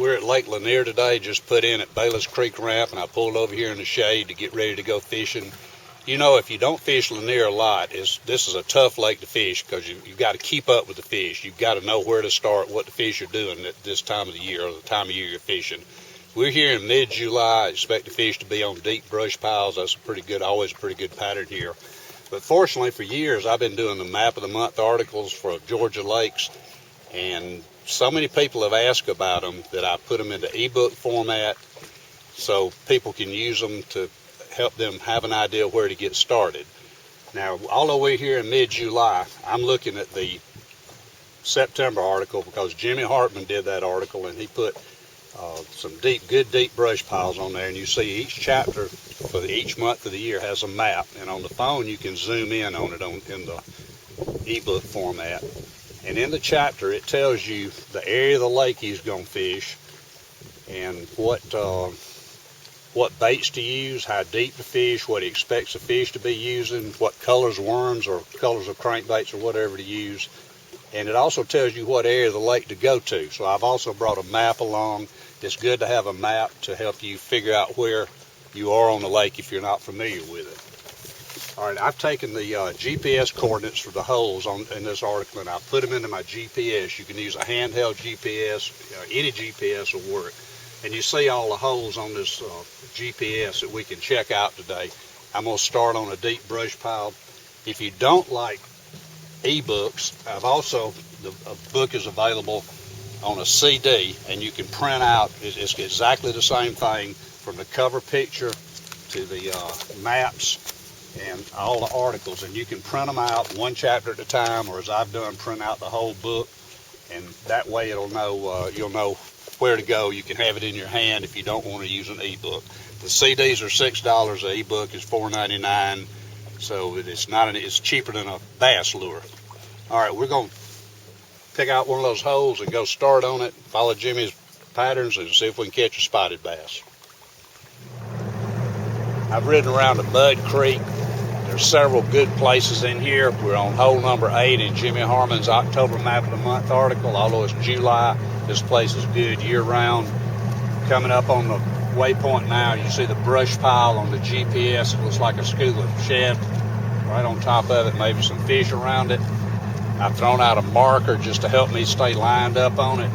We're at Lake Lanier today, just put in at Bayless Creek Ramp, and I pulled over here in the shade to get ready to go fishing. You know, if you don't fish Lanier a lot, this is a tough lake to fish because you've got to keep up with the fish. You've got to know where to start, what the fish are doing at this time of the year, or the time of year you're fishing. We're here in mid-July. I expect the fish to be on deep brush piles. That's always a pretty good pattern here. But fortunately, for years, I've been doing the Map of the Month articles for Georgia lakes, and so many people have asked about them that I put them into ebook format so people can use them to help them have an idea where to get started. Now, although we're here in mid-July, I'm looking at the September article because Jimmy Hartman did that article, and he put some good deep brush piles on there, and you see each chapter for each month of the year has a map, and on the phone you can zoom in on it in the ebook format. And in the chapter it tells you the area of the lake he's going to fish and what baits to use, how deep to fish, what he expects the fish to be using, what colors of worms or colors of crankbaits or whatever to use. And it also tells you what area of the lake to go to. So I've also brought a map along. It's good to have a map to help you figure out where you are on the lake if you're not familiar with it. All right, I've taken the GPS coordinates for the holes in this article, and I've put them into my GPS. You can use a handheld GPS. Any GPS will work. And you see all the holes on this GPS that we can check out today. I'm going to start on a deep brush pile. If you don't like ebooks, a book is available on a CD, and you can print out. It's exactly the same thing from the cover picture to the maps and all the articles, and you can print them out one chapter at a time, or as I've done, print out the whole book, and that way you'll know where to go. You can have it in your hand if you don't want to use an ebook. The CDs are $6, the ebook is $4.99, so it's cheaper than a bass lure. All right, we're going to pick out one of those holes and go start on it, follow Jimmy's patterns, and see if we can catch a spotted bass. I've ridden around to Bud Creek. There's several good places in here. We're on hole number 8 in Jimmy Harmon's October Map of the Month article. Although it's July, this place is good year-round. Coming up on the waypoint now, you see the brush pile on the GPS. It looks like a school of shad right on top of it, maybe some fish around it. I've thrown out a marker just to help me stay lined up on it.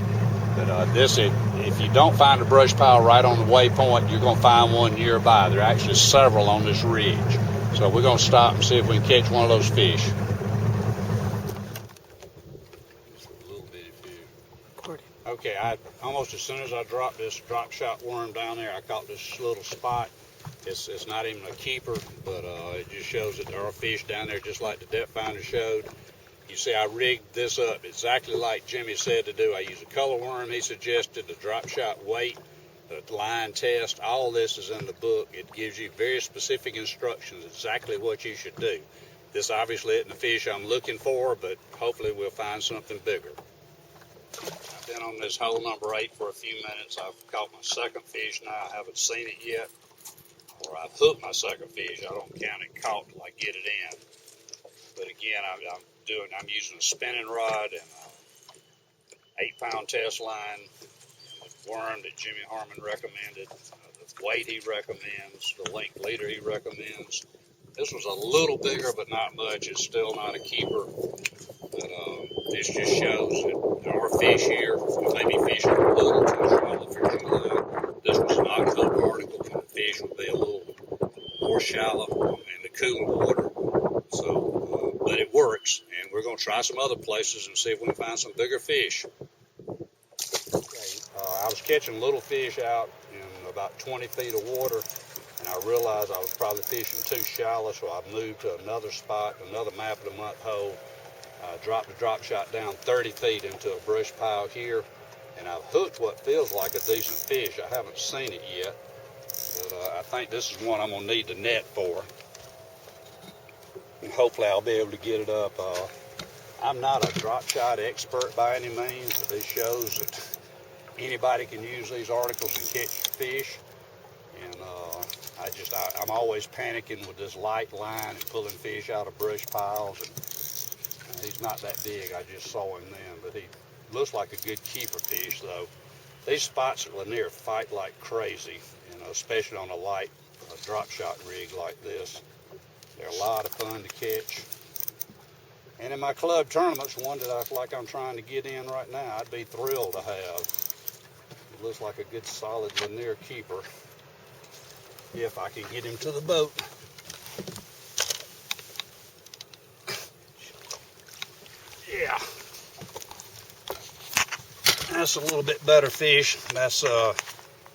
But if you don't find a brush pile right on the waypoint, you're going to find one nearby. There are actually several on this ridge. So we're going to stop and see if we can catch one of those fish. Just a little bitty fish. Okay, almost as soon as I dropped this drop shot worm down there, I caught this little spot. It's not even a keeper, but it just shows that there are fish down there, just like the depth finder showed. You see, I rigged this up exactly like Jimmy said to do. I used a color worm he suggested, the drop shot weight, the line test. All this is in the book. It gives you very specific instructions, exactly what you should do. This obviously isn't the fish I'm looking for, but hopefully we'll find something bigger. I've been on this hole number 8 for a few minutes. I've caught my second fish now. I haven't seen it yet, or I've hooked my second fish. I don't count it caught till I get it in. But again, I'm using a spinning rod and an 8-pound test line, the worm that Jimmy Harmon recommended, the weight he recommends, the length leader he recommends. This was a little bigger, but not much. It's still not a keeper. But this just shows that there are fish here. We may be fishing a little too shallow for July. This was an October article, and the fish would be a little more shallow in the cooler water. So, but it works, and we're going to try some other places and see if we can find some bigger fish. I was catching little fish out in about 20 feet of water, and I realized I was probably fishing too shallow, so I moved to another spot, another Map of the Month hole. I dropped the drop shot down 30 feet into a brush pile here, and I've hooked what feels like a decent fish. I haven't seen it yet, but I think this is one I'm going to need the net for. And hopefully I'll be able to get it up. I'm not a drop shot expert by any means, but this shows that anybody can use these articles and catch fish. And I'm always panicking with this light line and pulling fish out of brush piles. And he's not that big. I just saw him then, but he looks like a good keeper fish though. These spots at Lanier fight like crazy, you know, especially on a light drop shot rig like this. They're a lot of fun to catch. And in my club tournaments, one that I'm trying to get in right now, I'd be thrilled to have. It looks like a good solid Lanier keeper if I can get him to the boat. Yeah. That's a little bit better fish. That's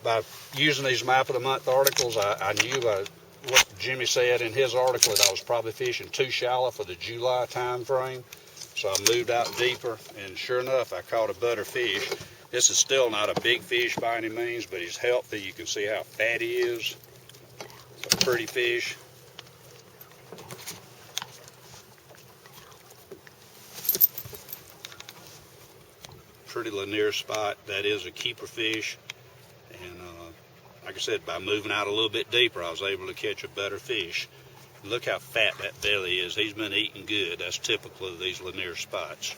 by using these Map of the Month articles, I knew what Jimmy said in his article that I was probably fishing too shallow for the July time frame. So I moved out deeper, and sure enough, I caught a better fish. This is still not a big fish by any means, but he's healthy. You can see how fat he is. It's a pretty fish. Pretty Lanier spot. That is a keeper fish. And like I said, by moving out a little bit deeper, I was able to catch a better fish. Look how fat that belly is. He's been eating good. That's typical of these Lanier spots.